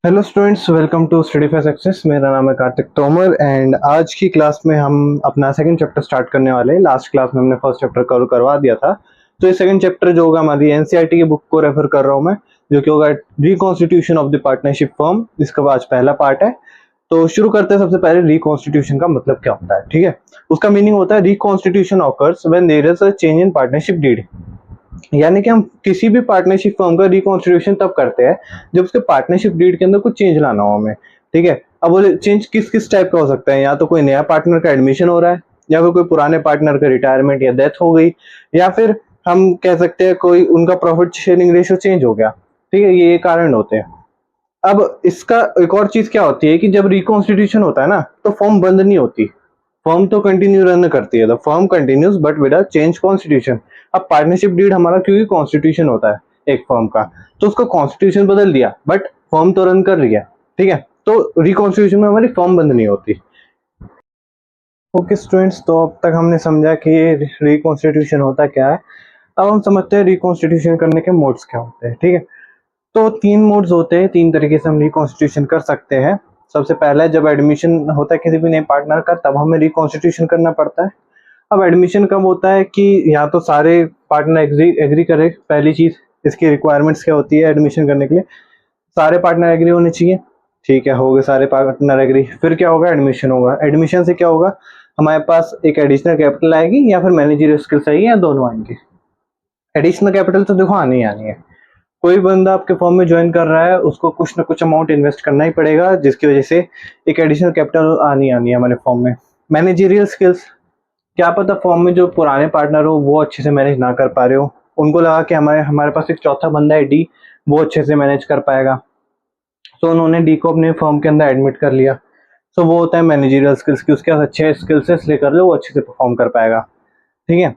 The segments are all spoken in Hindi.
Hello students, welcome to study for success. मेरा नाम है कार्तिक तोमर एंड आज की क्लास में हम अपना सेकंड चैप्टर स्टार्ट करने वाले हैं। लास्ट क्लास में हमने फर्स्ट चैप्टर कवर करवा दिया था, तो ये सेकंड चैप्टर जो होगा हमारी एनसीईआरटी की बुक को रेफर कर रहा हूँ मैं, जो कि होगा reconstitution of the partnership firm. इसका आज पहला पार्ट है। तो शुरू करते हैं। सबसे पहले रिकॉन्स्टिट्यूशन का मतलब क्या होता है, ठीक है। उसका मीनिंग होता है reconstitution occurs when there is a change in partnership deed. यानी कि हम किसी भी पार्टनरशिप फर्म का रिकॉन्स्टिट्यूशन तब करते हैं जब उसके पार्टनरशिप डीड के अंदर कुछ चेंज लाना हो हमें, ठीक है। अब वो चेंज किस किस टाइप का हो सकता है, या तो कोई नया पार्टनर का एडमिशन हो रहा है, या फिर कोई पुराने पार्टनर का रिटायरमेंट या डेथ हो गई, या फिर हम कह सकते हैं कोई उनका प्रॉफिट शेयरिंग रेशियो चेंज हो गया, ठीक है। ये कारण होते हैं। अब इसका एक और चीज क्या होती है कि जब रिकॉन्स्टिट्यूशन होता है ना, तो फर्म बंद नहीं होती, फर्म तो कंटिन्यू रन करती है। The firm continues but with a change constitution. अब पार्टनरशिप डीड हमारा क्योंकि कॉन्स्टिट्यूशन होता है एक फर्म का, तो उसका कॉन्स्टिट्यूशन बदल दिया बट फर्म तो रन कर रही है, ठीक है। तो रिकॉन्स्टिट्यूशन में हमारी फर्म बंद नहीं होती। ओके स्टूडेंट्स, तो अब तक हमने समझा कि रिकॉन्स्टिट्यूशन होता क्या है। अब हम समझते हैं रिकॉन्स्टिट्यूशन करने के मोड्स क्या होते हैं, ठीक है। तो तीन मोड्स होते हैं, तीन तरीके से हम रिकॉन्स्टिट्यूशन कर सकते हैं। सबसे पहला है जब एडमिशन होता है किसी भी नए पार्टनर का, तब हमें रिकॉन्स्टिट्यूशन करना पड़ता है। अब एडमिशन कब होता है कि या तो सारे पार्टनर एग्री एग्री करें। पहली चीज, इसकी रिक्वायरमेंट्स क्या होती है एडमिशन करने के लिए, सारे पार्टनर एग्री होने चाहिए, ठीक है। हो गए सारे पार्टनर एग्री, फिर क्या होगा, एडमिशन होगा। एडमिशन से क्या होगा, हमारे पास एक एडिशनल कैपिटल आएगी या फिर मैनेजरियल स्किल्स आएगी, या दोनों आएंगे। एडिशनल कैपिटल तो देखो आनी ही आनी है। कोई बंदा आपके फॉर्म में ज्वाइन कर रहा है, उसको कुछ ना कुछ अमाउंट इन्वेस्ट करना ही पड़ेगा, जिसकी वजह से एक एडिशनल कैपिटल आनी आनी है हमारे फॉर्म में। मैनेजरियल स्किल्स, क्या पता फॉर्म में जो पुराने पार्टनर हो वो अच्छे से मैनेज ना कर पा रहे हो, उनको लगा कि हमारे हमारे पास एक चौथा बंदा है डी, वो अच्छे से मैनेज कर पाएगा, तो उन्होंने डी को अपने फॉर्म के अंदर एडमिट कर लिया। तो वो होता है मैनेजरियल स्किल्स की, उसके पास अच्छे स्किल्स लेकर लो, वो अच्छे से परफॉर्म कर पाएगा, ठीक है।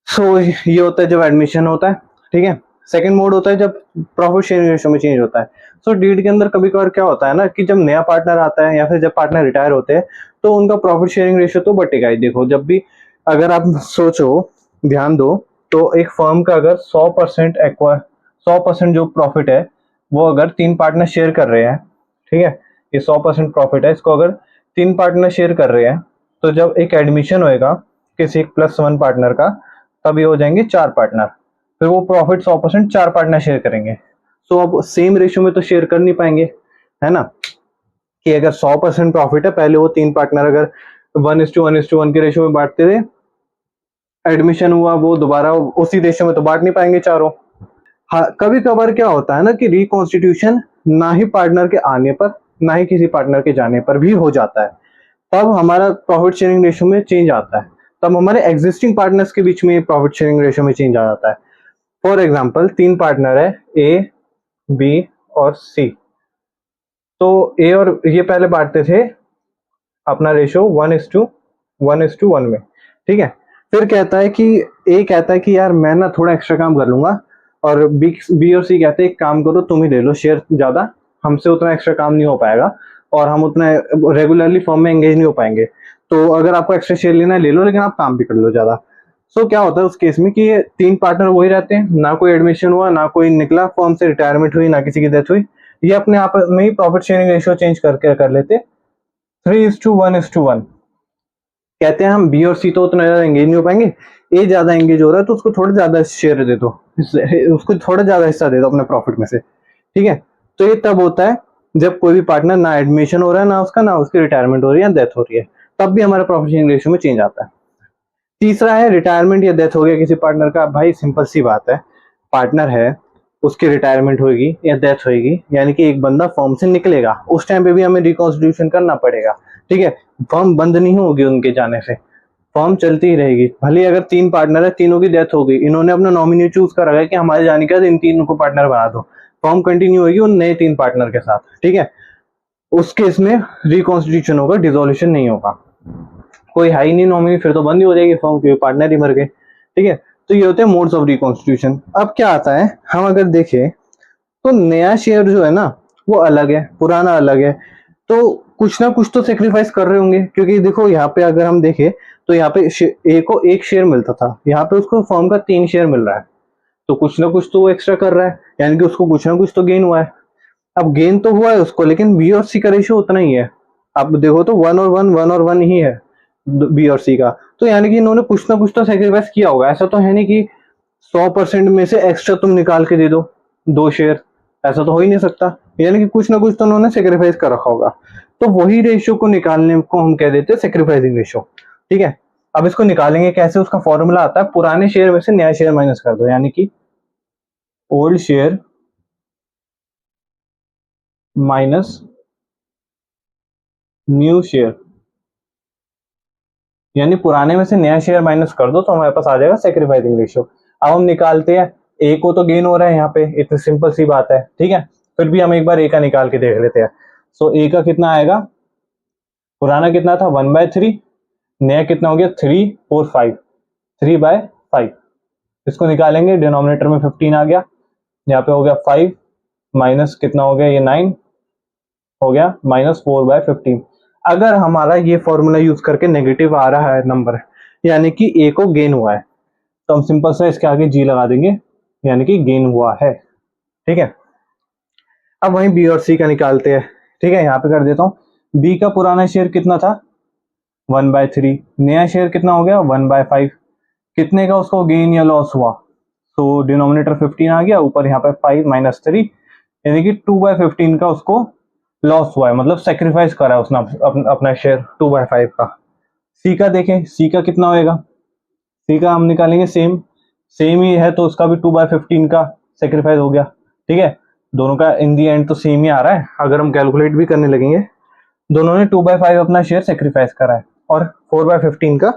सो ये होता है जब एडमिशन होता है, ठीक है। सेकंड मोड होता है जब प्रॉफिट शेयरिंग रेशियो में चेंज होता है। सो डीड के अंदर कभी कभार क्या होता है ना कि जब नया पार्टनर आता है या फिर जब पार्टनर रिटायर होते हैं, तो उनका प्रॉफिट शेयरिंग रेशियो तो बटेगा ही। देखो जब भी, अगर आप सोचो, ध्यान दो, तो एक फर्म का अगर 100% एक्वा 100% जो प्रॉफिट है, वो अगर तीन पार्टनर शेयर कर रहे हैं, ठीक है। ये 100% प्रॉफिट है, इसको अगर तीन पार्टनर शेयर कर रहे हैं, तो जब एक एडमिशन होएगा किसी एक +1 पार्टनर का, तब ये हो जाएंगे चार पार्टनर। फिर वो प्रॉफिट 100% चार पार्टनर शेयर करेंगे। सो अब सेम रेशियो में तो शेयर कर नहीं पाएंगे, है ना। कि अगर 100% प्रॉफिट है, पहले वो तीन पार्टनर अगर 1:1:1 के रेशियो में बांटते थे, एडमिशन हुआ वो दोबारा उसी रेशियो में तो बांट नहीं पाएंगे चारों। हाँ, कभी कभार क्या होता है ना कि रिकॉन्स्टिट्यूशन ना ही पार्टनर के आने पर, ना ही किसी पार्टनर के जाने पर भी हो जाता है। तब हमारा प्रॉफिट शेयरिंग रेशियो में चेंज आता है, तब हमारे एग्जिस्टिंग पार्टनर्स के बीच में प्रॉफिट शेयरिंग रेशियो में चेंज आ जाता है। फॉर एग्जाम्पल, तीन पार्टनर है, ए, बी और सी। तो ए और ये पहले बांटते थे अपना रेशियो 1:1:1 में, ठीक है। फिर कहता है कि ए कहता है कि यार मैं ना थोड़ा एक्स्ट्रा काम कर लूंगा, और बी और सी कहते हैं एक काम करो तुम ही ले लो शेयर ज्यादा, हमसे उतना एक्स्ट्रा काम नहीं हो पाएगा, और हम उतना रेगुलरली फॉर्म में एंगेज नहीं हो पाएंगे। तो अगर आपको एक्स्ट्रा शेयर लेना है ले लो, लेकिन आप काम भी कर लो ज्यादा। सो क्या होता है उस केस में कि ये तीन पार्टनर वही रहते हैं, ना कोई एडमिशन हुआ, ना कोई निकला फॉर्म से, रिटायरमेंट हुई, ना किसी की डेथ हुई। ये अपने आप में ही प्रॉफिट शेयरिंग रेशियो चेंज करके कर लेते, 3:1:1। कहते हैं हम बी और सी तो उतना ज्यादा एंगेज नहीं हो पाएंगे, ए ज्यादा एंगेज हो रहा है तो उसको थोड़ा ज्यादा शेयर दे दो, उसको थोड़ा ज्यादा हिस्सा दे दो अपने प्रॉफिट में से, ठीक है। तो ये तब होता है जब कोई भी पार्टनर ना एडमिशन हो रहा है, ना उसकी रिटायरमेंट हो रही है या डेथ हो रही है, तब भी हमारा प्रॉफिट शेयरिंग रेशियो में चेंज आता है। तीसरा है रिटायरमेंट या डेथ हो गया किसी पार्टनर का। भाई सिंपल सी बात है, पार्टनर है, उसकी रिटायरमेंट होगी या डेथ होगी, यानी कि एक बंदा फर्म से निकलेगा, उस टाइम पे भी हमें रिकॉन्स्टिट्यूशन करना पड़ेगा, ठीक है। फर्म बंद नहीं होगी उनके जाने से, फर्म चलती ही रहेगी। भले अगर तीन पार्टनर है, तीनों की डेथ हो गई, इन्होंने अपना नॉमिनी चूज करा है कि हमारे जाने के बाद इन तीनों को पार्टनर बना दो, फर्म कंटिन्यू होगी उन नए तीन पार्टनर के साथ, ठीक है। उस केस में रिकॉन्स्टिट्यूशन होगा, डिसोल्यूशन नहीं होगा। कोई है ही नहीं नॉमिनी, फिर तो बंद ही हो जाएगी फर्म, क्योंकि पार्टनर ही मर गए, ठीक है। तो ये होते हैं मोड्स ऑफ रिकॉन्स्टिट्यूशन। अब क्या आता है, हम अगर देखें तो नया शेयर जो है ना, वो अलग है, पुराना अलग है। तो कुछ ना कुछ तो सेक्रीफाइस कर रहे होंगे, क्योंकि देखो यहाँ पे अगर हम देखें तो यहाँ पे ए को एक शेयर मिलता था, यहाँ पे उसको फर्म का 3 शेयर मिल रहा है। तो कुछ ना कुछ तो वो एक्स्ट्रा कर रहा है, यानी कि उसको कुछ ना कुछ तो गेन हुआ है। अब गेन तो हुआ है उसको, लेकिन बी और सी का रेशियो उतना ही है। अब देखो तो 1 और 1 ही है बी और सी का। तो यानी कि इन्होंने कुछ ना कुछ तो सेक्रीफाइस किया होगा। ऐसा तो है नहीं कि 100% में से एक्स्ट्रा तुम निकाल के दे दो 2 शेयर, ऐसा तो हो ही नहीं सकता। यानी कि कुछ ना कुछ तो उन्होंने सेक्रीफाइस कर रखा होगा। तो वही रेशियो को निकालने को हम कह देते हैं सेक्रीफाइसिंग रेशियो। ठीक है, अब इसको निकालेंगे कैसे? उसका फॉर्मूला आता है, पुराने शेयर में से नया शेयर माइनस कर दो, यानी कि old share minus new share, यानी पुराने में से नया शेयर माइनस कर दो तो हमारे पास आ जाएगा सेक्रीफाइसिंग रेशियो। अब हम निकालते हैं, ए को तो गेन हो रहा है यहाँ पे, इतनी सिंपल सी बात है। ठीक है, फिर भी हम एक बार ए का निकाल के देख लेते हैं। सो ए का कितना आएगा? पुराना कितना था? 1/3, नया कितना हो गया? 3/4/5, 3/5। इसको निकालेंगे, डिनोमिनेटर में 15 आ गया, यहाँ पे हो गया 5 माइनस कितना हो गया? ये 9 हो गया, -4/15। अगर हमारा ये फॉर्मूला यूज करके नेगेटिव आ रहा है नंबर, यानी कि ए को गेन हुआ है, तो हम सिंपल से इसके आगे जी लगा देंगे, यानी कि गेन हुआ है। ठीक है, अब वहीं बी और सी का निकालते हैं। ठीक है, यहाँ पे कर देता हूँ। बी का पुराना शेयर कितना था? 1/3। नया शेयर कितना हो गया? 1/5। कितने का उसको गेन या लॉस हुआ? तो डिनोमिनेटर 15 आ गया, ऊपर यहाँ पे 5 - 3, यानी कि 2/15 का उसको लॉस हुआ है, मतलब सेक्रीफाइस करा है उसने अपना शेयर 2/5 का। सी का देखें, सी का कितना होएगा? सी का हम निकालेंगे, सेम सेम ही है तो उसका भी 2/15 का सेक्रीफाइस हो गया। ठीक है, दोनों का इन दी एंड तो सेम ही आ रहा है। अगर हम कैलकुलेट भी करने लगेंगे, दोनों ने 2/5 अपना शेयर सेक्रीफाइस करा है और 4/15 का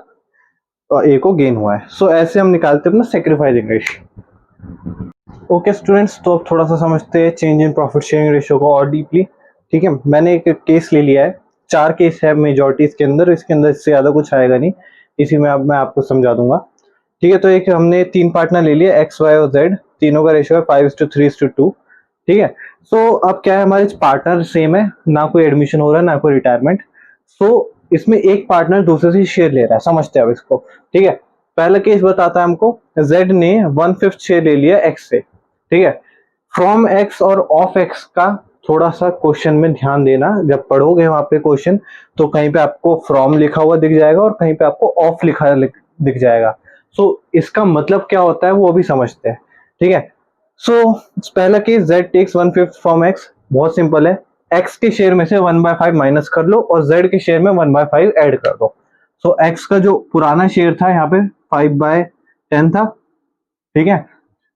ए को गेन हुआ है। सो ऐसे हम निकालते हैं अपना सेक्रीफाइसिंग रेशियो। ओके स्टूडेंट्स, तो अब थोड़ा सा समझते हैं change in profit sharing ratio को और डीपली। ठीक है, मैंने एक केस ले लिया है, 4 केस है मेजॉरिटी इसके अंदर, इससे ज़्यादा कुछ आएगा नहीं, इसी में अब मैं आपको समझा दूंगा। ठीक है, तो एक हमने 3 पार्टनर ले लिया, एक्स वाई और जेड, तीनों का रेशियो है 5:3:2। ठीक है, सो अब क्या है, हमारे पार्टनर सेम है, ना कोई एडमिशन हो रहा है ना कोई रिटायरमेंट। सो इसमें एक पार्टनर दूसरे से शेयर ले रहा है, समझते हैं अब इसको। ठीक है, पहला केस बताता है हमको, जेड ने 1/5 शेयर ले लिया एक्स से। ठीक है, फ्रॉम एक्स और ऑफ एक्स का थोड़ा सा क्वेश्चन में ध्यान देना, जब पढ़ोगे वहां पे क्वेश्चन, तो कहीं पे आपको फ्रॉम लिखा हुआ दिख जाएगा और कहीं पे आपको ऑफ दिख जाएगा। सो इसका मतलब क्या होता है वो अभी समझते हैं। ठीक है, सो पहला case, Z takes 1/5 from X, बहुत सिंपल है, एक्स के शेयर में से 1/5 माइनस कर लो और जेड के शेयर में 1/5 ऐड कर दो। सो एक्स का जो पुराना शेयर था यहाँ पे 5/10 था। ठीक है,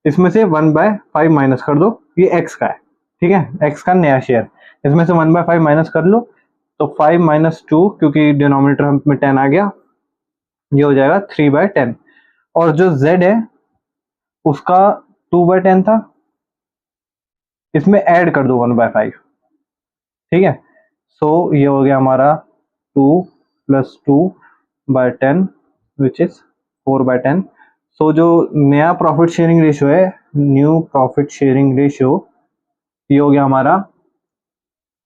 इसमें से 1/5 माइनस कर दो, ये एक्स का है। ठीक है, एक्स का नया शेयर, इसमें से 1/5 माइनस कर लो, तो 5 - 2, क्योंकि डिनोमिनेटर में 10 आ गया, ये हो जाएगा 3/10। और जो z है उसका 2/10 था, इसमें ऐड कर दो 1/5। ठीक है, सो ये हो गया हमारा 2 + 2/10 विच इज 4/10। सो जो नया प्रॉफिट शेयरिंग रेशियो है, न्यू प्रॉफिट शेयरिंग रेशियो, ये हो गया हमारा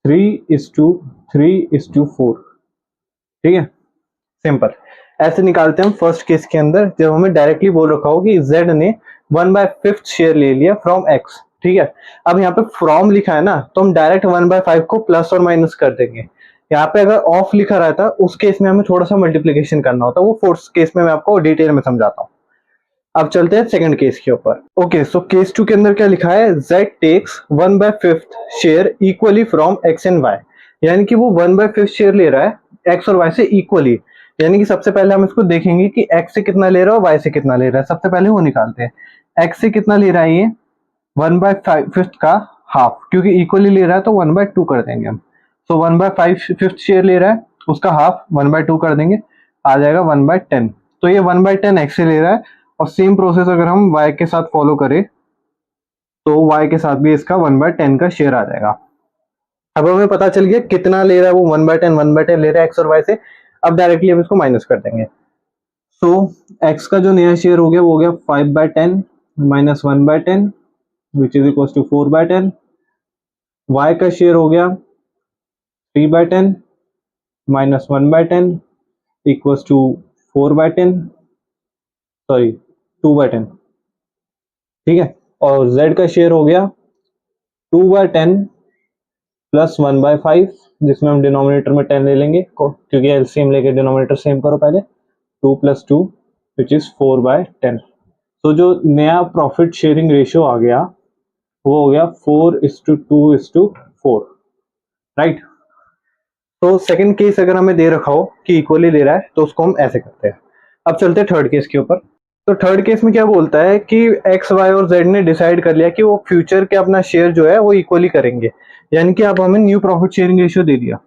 3:3:4। ठीक है, सिंपल। ऐसे निकालते हैं हम फर्स्ट केस के अंदर, जब हमें डायरेक्टली बोल रखा हो कि z ने 1/5 शेयर ले लिया फ्रॉम x। ठीक है, अब यहाँ पे फ्रॉम लिखा है ना, तो हम डायरेक्ट 1/5 को प्लस और माइनस कर देंगे। यहाँ पे अगर ऑफ लिखा रहता, उस केस में हमें थोड़ा सा मल्टीप्लीकेशन करना होता, वो फोर्थ केस में मैं आपको डिटेल में समझाता हूँ। अब चलते हैं सेकंड केस के ऊपर। ओके, सो केस 2 के अंदर क्या लिखा है, z takes 1/5 share equally from x and y, यानी कि वो 1/5 शेयर ले रहा है x और y से इक्वली। यानी कि सबसे पहले हम इसको देखेंगे कि x से कितना ले रहा है और y से कितना ले रहा है, सबसे पहले वो निकालते हैं। x से कितना ले रहा है, ये 1/5 का हाफ, क्योंकि इक्वली ले रहा है तो 1/2 कर देंगे हम। सो 1/5 शेयर ले रहा है, उसका हाफ 1/2 कर देंगे, आ जाएगा 1/10। तो ये 1/10 x से ले रहा है, और सेम प्रोसेस अगर हम y के साथ फॉलो करें, तो y के साथ भी इसका 1/10 का शेयर आ जाएगा। अब हमें पता चल गया कितना ले रहा है वो, 1/10 ले रहा है x और y से। अब डायरेक्टली हम इसको माइनस कर देंगे। सो x का जो नया शेयर हो गया वो हो गया 5/10 - 1/10 which is equal to 4/10। y का शेयर हो गया 3/10 - 1/10 इक्वल्स टू 4/10, सॉरी 2/10। ठीक है, और z का शेयर हो गया 2/10 प्लस 1/5, जिसमें हम डिनोमिनेटर में 10 ले लेंगे क्योंकि एलसीएम लेके डिनोमिनेटर सेम करो पहले, 2 + 2 विच इज 4/10। तो जो नया प्रॉफिट शेयरिंग रेशियो आ गया वो हो गया 4:2:4, राइट। तो सेकंड केस अगर हमें दे रखा हो कि इक्वली दे रहा है तो उसको हम ऐसे करते हैं। अब चलते हैं थर्ड केस के ऊपर। तो थर्ड केस में क्या बोलता है कि एक्स वाई और जेड ने डिसाइड कर लिया कि वो फ्यूचर के अपना शेयर जो है वो इक्वली करेंगे, यानी कि अब हमें न्यू प्रॉफिट शेयरिंग रेशियो दे दिया।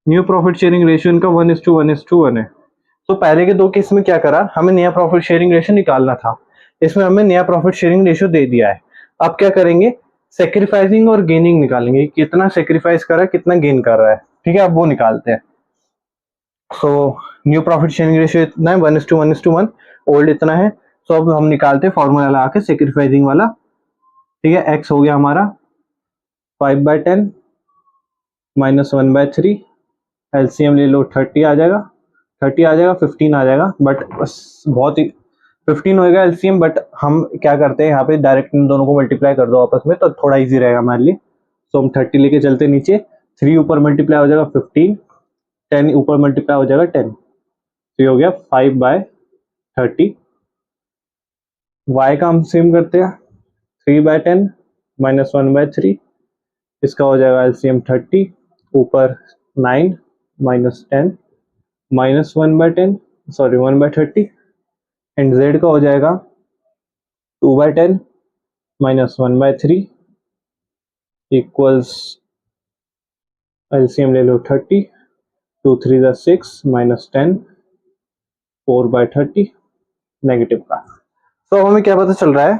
न्यू प्रॉफिट शेयरिंग रेशियो इनका 1:1:1 है। तो पहले के दो केस में क्या करा, हमें नया प्रॉफिट शेयरिंग रेशियो निकालना था, इसमें हमें नया प्रॉफिट शेयरिंग रेशियो दे दिया है। अब क्या करेंगे, सेक्रीफाइसिंग और गेनिंग निकालेंगे, कितना सेक्रीफाइस कर रहा है कितना गेन कर रहा है, ठीक है। अब वो निकालते हैं। So new profit sharing ratio इतना है 1:1:1, ओल्ड इतना है। सो अब हम निकालते हैं फॉर्मूला लगा के सेक्रीफाइसिंग वाला, ठीक है। एक्स हो गया हमारा 5/10 - 1/3, एलसीएम ले लो 30 आ जाएगा, 30 आ जाएगा, 15 आ जाएगा, बट बहुत ही 15 होएगा एलसीएम, बट हम क्या करते हैं यहाँ पे डायरेक्ट इन दोनों को मल्टीप्लाई कर दो आपस में तो थोड़ा इजी रहेगा हमारे लिए। तो हम 30 लेके चलते नीचे, 3 ऊपर मल्टीप्लाई हो जाएगा 15, 10 ऊपर मल्टीप्लाई हो जाएगा 10, तो ये हो गया 5/30। y का हम सेम करते हैं, 3/10 - 1/3, इसका हो जाएगा एलसीएम 30, ऊपर 9 - 10 -1/10, सॉरी 1/30, एंड z का हो जाएगा 2/10 - 1/3 इक्वल्स, एलसीएम ले लो 30, 2 3 6 -10, 4/30 नेगेटिव का। तो हमें क्या पता चल रहा है,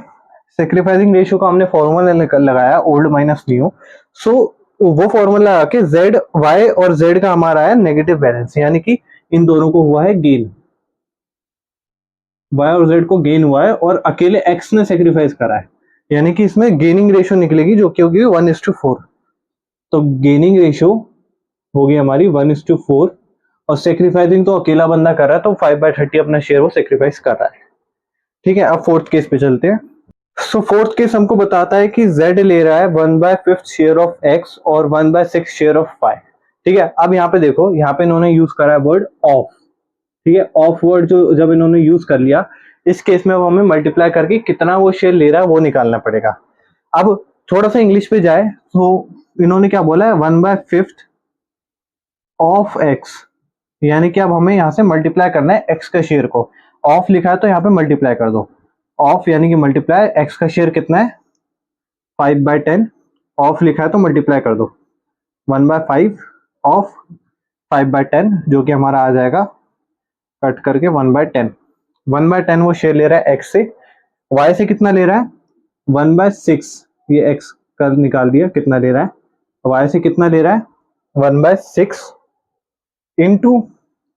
सेक्रीफाइसिंग रेशियो का हमने फॉर्मूला लगाया ओल्ड माइनस न्यू। सो वो फॉर्मूला लगा के जेड वाई और जेड का हमारा है नेगेटिव बैलेंस, यानी कि इन दोनों को हुआ है गेन, वाई और जेड को गेन हुआ है और अकेले एक्स ने सेक्रीफाइस करा है, यानी कि इसमें गेनिंग रेशियो निकलेगी जो कि होगी 1:4। तो गेनिंग रेशियो होगी हमारी 1:4, और सेक्रीफाइसिंग तो अकेला बंदा कर रहा है तो 5/30 अपना शेयर वो सेक्रीफाइस कर रहा है, ठीक है। अब फोर्थ केस पे चलते हैं। सो फोर्थ केस हमको बताता है कि z ले रहा है 1/5 शेयर ऑफ x और 1/6 शेयर ऑफ y, ठीक है। अब यहाँ पे देखो, यहाँ पे इन्होंने यूज करा है वर्ड ऑफ, ठीक है। ऑफ वर्ड जो जब इन्होंने यूज कर लिया, इस केस में वो हमें मल्टीप्लाई करके कितना वो शेयर ले रहा है वो निकालना पड़ेगा। अब थोड़ा सा इंग्लिश पे जाए तो इन्होंने क्या बोला है, 1/5 ऑफ x, यानी कि अब हमें यहाँ से मल्टीप्लाई करना है x का शेयर को। ऑफ लिखा है तो यहाँ पे मल्टीप्लाई कर दो, ऑफ यानी कि मल्टीप्लाई, x का शेयर कितना है 5/10, ऑफ लिखा है तो मल्टीप्लाई कर दो 1/5 ऑफ 5/10, जो कि हमारा आ जाएगा कट करके 1/10। 1/10 वो शेयर ले रहा है x से, y से कितना ले रहा है 1/6, ये x का निकाल दिया कितना ले रहा है, y से कितना ले रहा है 1/6 इंटू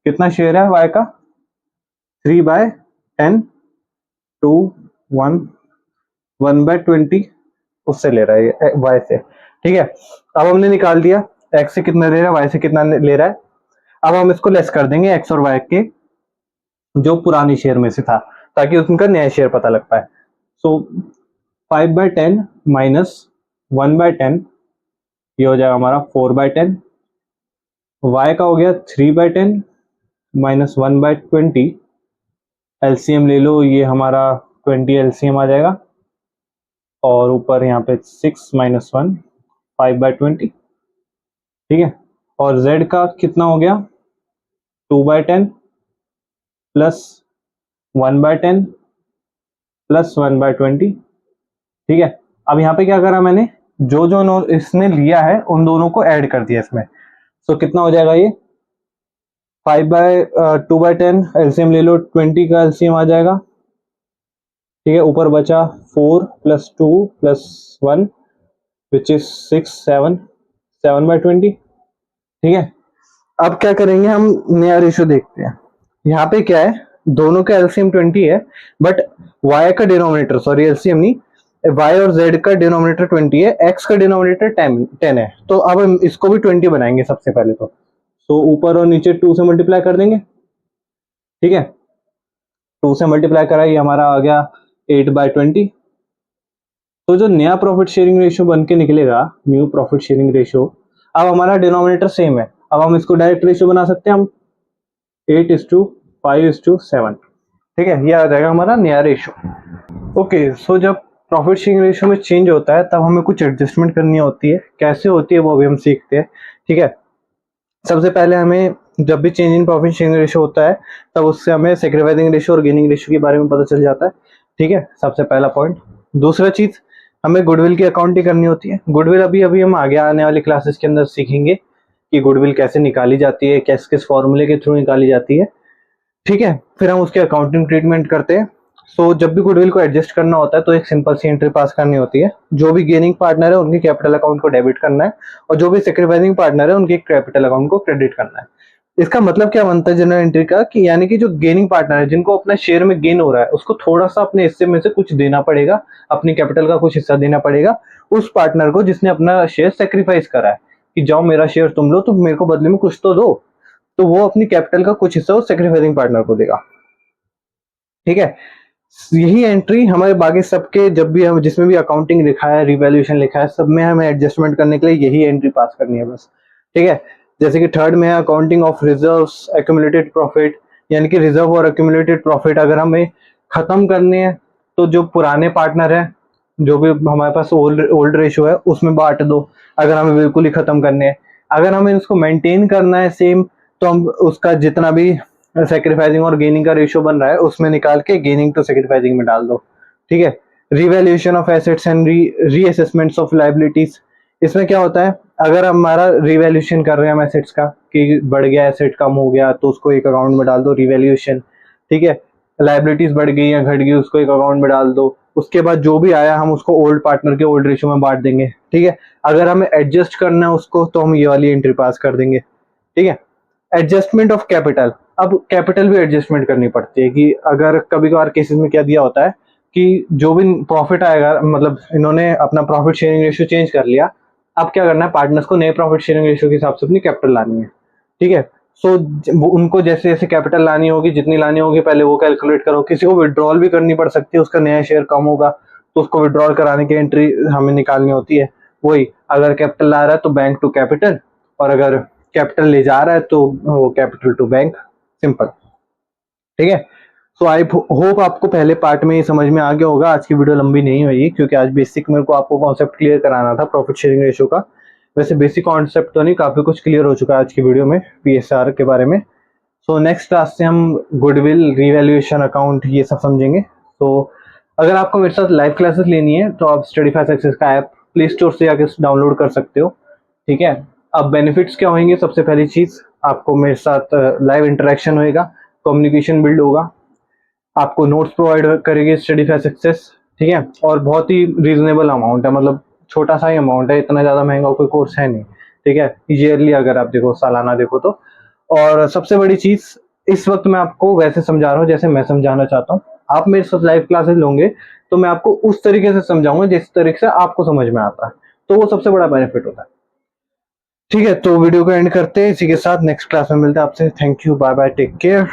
कितना शेयर है y का 3/10 टू 1/20 उससे ले रहा है y से, ठीक है। अब हमने निकाल दिया x से कितना ले रहा है y से कितना ले रहा है। अब हम इसको लेस कर देंगे x और y के जो पुराने शेयर में से था, ताकि उनका नया शेयर पता लग पाए। सो 5/10 माइनस 1/10, ये हो जाएगा हमारा 4/10, y का हो गया 3/10 माइनस 1/20, एलसीएम ले लो, ये हमारा 20 एलसीएम आ जाएगा, और ऊपर यहाँ पे 6 - 1 5/20, ठीक है। और z का कितना हो गया 2/10 प्लस 1/10 प्लस 1/20, ठीक है। अब यहाँ पे क्या करा मैंने, जो जो इसने लिया है उन दोनों को ऐड कर दिया इसमें। सो कितना हो जाएगा ये 2/10 एलसीएम ले लो, 20 का एलसीएम आ जाएगा, ठीक है। ऊपर बचा 4 + 2 + 1 विच इज 6 7/20, ठीक है। अब क्या करेंगे, हम नया रेशियो देखते हैं। यहाँ पे क्या है, दोनों का एलसीएम 20 है, बट y का डिनोमिनेटर, सॉरी एलसीएम नहीं, y और z का डिनोमिनेटर 20 है, x का डिनोमिनेटर 10 है। तो अब हम इसको भी 20 बनाएंगे सबसे पहले तो ऊपर और नीचे 2 से मल्टीप्लाई कर देंगे, ठीक है। 2 से मल्टीप्लाई करा, ये हमारा आ गया 8/20, तो जो नया प्रॉफिट शेयरिंग रेशियो बन के निकलेगा, न्यू प्रॉफिट शेयरिंग रेशियो, अब हमारा डिनोमिनेटर सेम है, अब हम इसको डायरेक्ट रेशियो बना सकते हैं हम 8:5:7। ठीक है, ये आ जाएगा हमारा नया रेशियो। ओके, सो जब प्रॉफिट शेयरिंग रेशियो में चेंज होता है तब हमें कुछ एडजस्टमेंट करनी होती है। कैसे होती है वो अभी हम सीखते हैं। ठीक है, सबसे पहले हमें जब भी change in profit sharing ratio होता है तब उससे हमें सैक्रिफाइसिंग रेशियो और गेनिंग रेशियो के बारे में पता चल जाता है। ठीक है, सबसे पहला पॉइंट। दूसरा चीज, हमें गुडविल की अकाउंटिंग करनी होती है। गुडविल अभी अभी हम आगे आने वाली क्लासेस के अंदर सीखेंगे कि गुडविल कैसे निकाली जाती है, किस किस फॉर्मूले के थ्रू निकाली जाती है। ठीक है, फिर हम उसके अकाउंटिंग ट्रीटमेंट करते हैं। सो जब भी गुडविल को एडजस्ट करना होता है तो एक सिंपल सी एंट्री पास करनी होती है। जो भी गेनिंग पार्टनर है उनके कैपिटल अकाउंट को डेबिट करना है और जो भी सैक्रिफाइसिंग पार्टनर है उनके कैपिटल अकाउंट को क्रेडिट करना है। इसका मतलब क्या बनता है जनरल एंट्री का, कि यानी कि जो गेनिंग पार्टनर है जिनको अपना शेयर में गेन हो रहा है उसको थोड़ा सा अपने हिस्से में से कुछ देना पड़ेगा, अपनी कैपिटल का कुछ हिस्सा देना पड़ेगा उस पार्टनर को जिसने अपना शेयर सेक्रीफाइस करा है, कि जाओ मेरा शेयर तुम लो तो मेरे को बदले में कुछ तो दो। तो वो अपनी कैपिटल का कुछ हिस्सा उस सेक्रीफाइसिंग पार्टनर को देगा। ठीक है, यही एंट्री हमारे बाकी सबके जब भी हम जिसमें भी अकाउंटिंग लिखा है, रिवैल्यूएशन लिखा है, सब में हमें एडजस्टमेंट करने के लिए यही एंट्री पास करनी है बस। ठीक है, जैसे कि थर्ड में है accounting of reserves accumulated profit, यानी कि रिजर्व और एक्यूमुलेटेड प्रॉफिट अगर हमें खत्म करने हैं तो जो पुराने पार्टनर है, जो भी हमारे पास ओल्ड रेशियो है उसमें बांट दो, अगर हमें बिल्कुल ही खत्म करने हैं। अगर हमें इसको मेंटेन करना है सेम, तो हम उसका जितना भी सेक्रीफाइसिंग और गेनिंग का रेशियो बन रहा है उसमें निकाल के गेनिंग टू सेक्रीफाइसिंग में डाल दो। ठीक है, revaluation of assets and reassessments of liabilities, इसमें क्या होता है, अगर हमारा रिवैल्यूएशन कर रहे हैं हम एसेट्स का कि बढ़ गया एसेट कम हो गया तो उसको एक अकाउंट में डाल दो, रिवैल्यूएशन। ठीक है, लायबिलिटीज बढ़ गई या घट गई उसको एक अकाउंट में डाल दो। उसके बाद जो भी आया हम उसको ओल्ड पार्टनर के ओल्ड रेशियो में बांट देंगे। ठीक है, अगर हमें एडजस्ट करना है उसको तो हम ये वाली एंट्री पास कर देंगे। ठीक है, एडजस्टमेंट ऑफ कैपिटल, अब कैपिटल भी एडजस्टमेंट करनी पड़ती है कि अगर कभी कभार केसेस में क्या दिया होता है कि जो भी प्रॉफिट आएगा, मतलब इन्होंने अपना प्रॉफिट शेयरिंग रेशियो चेंज कर लिया, अब क्या करना है पार्टनर्स को नए प्रॉफिट शेयरिंग रेशियो के हिसाब से अपनी कैपिटल लानी है। ठीक है, सो उनको जैसे जैसे कैपिटल लानी होगी, जितनी लानी होगी पहले वो कैलकुलेट करो। किसी को विड्रॉल भी करनी पड़ सकती है, उसका नया शेयर कम होगा तो उसको विड्रॉल कराने की एंट्री हमें निकालनी होती है। वही, अगर कैपिटल ला रहा है तो बैंक टू कैपिटल, और अगर कैपिटल ले जा रहा है तो वो कैपिटल टू बैंक, सिंपल। ठीक है, सो आई होप आपको पहले पार्ट में ये समझ में आ गया होगा। आज की वीडियो लंबी नहीं हुई क्योंकि आज बेसिक मेरे को आपको कॉन्सेप्ट क्लियर कराना था प्रॉफिट शेयरिंग रेशियो का। वैसे बेसिक कॉन्सेप्ट तो नहीं, काफी कुछ क्लियर हो चुका है आज की वीडियो में पीएसआर के बारे में। सो नेक्स्ट क्लास से हम गुडविल, रिवैल्यूएशन अकाउंट ये सब समझेंगे। तो अगर आपको मेरे साथ लाइव क्लासेस लेनी है तो आप स्टडीफाई सक्सेस का ऐप प्ले स्टोर से आके डाउनलोड कर सकते हो। ठीक है, अब बेनिफिट्स क्या होंगे, सबसे पहली चीज आपको मेरे साथ लाइव इंटरेक्शन होएगा, कम्युनिकेशन बिल्ड होगा, आपको नोट्स प्रोवाइड करेगी स्टडीफाई सक्सेस। ठीक है, और बहुत ही रीजनेबल अमाउंट है, मतलब छोटा सा ही अमाउंट है, इतना ज़्यादा महंगा कोई कोर्स है नहीं। ठीक है, ईयरली अगर आप देखो, सालाना देखो तो। और सबसे बड़ी चीज़, इस वक्त मैं आपको वैसे समझा रहा हूँ जैसे मैं समझाना चाहता हूँ। आप मेरे साथ लाइव क्लासेस लोगे तो मैं आपको उस तरीके से समझाऊंगा जिस तरीके से आपको समझ में आता है, तो वो सबसे बड़ा बेनिफिट होता है। ठीक है, तो वीडियो को एंड करते हैं इसी के साथ। नेक्स्ट क्लास में मिलते हैं आपसे। Thank you, bye bye, take care.